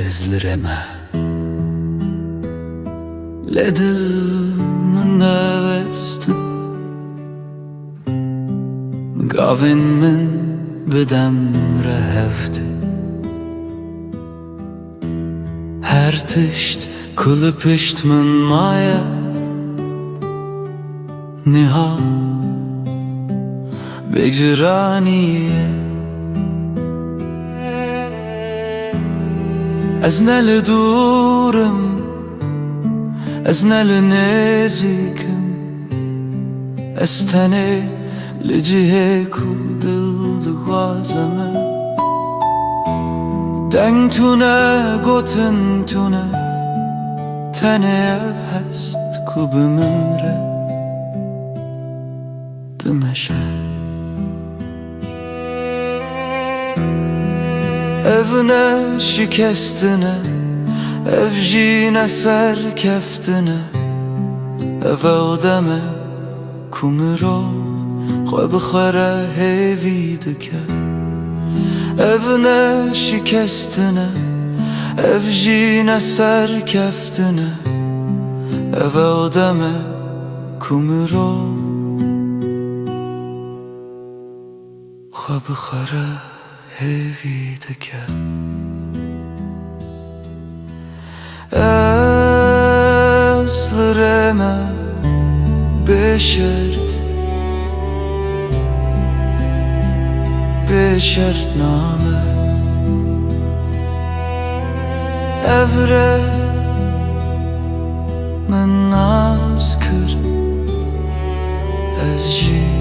ازلرمه لدل من دوستن گاوین من بدم رهفته her tişt kılı pişt min maya niha بجرانیه از نل دورم از نل نزیکم از تنه لجهه کو دل دخوازمه دنگ تونه گوتن تونه تنه ev هست کو بمنره دمشه evine şikestine ev jine serkeftine ev deme kumiro خو بخره هیوی دکه evine şikestine ev jine serkeftine ev deme kumiro خو بخره هیویدکه ezlerime beşert name evre min naz kir ez jî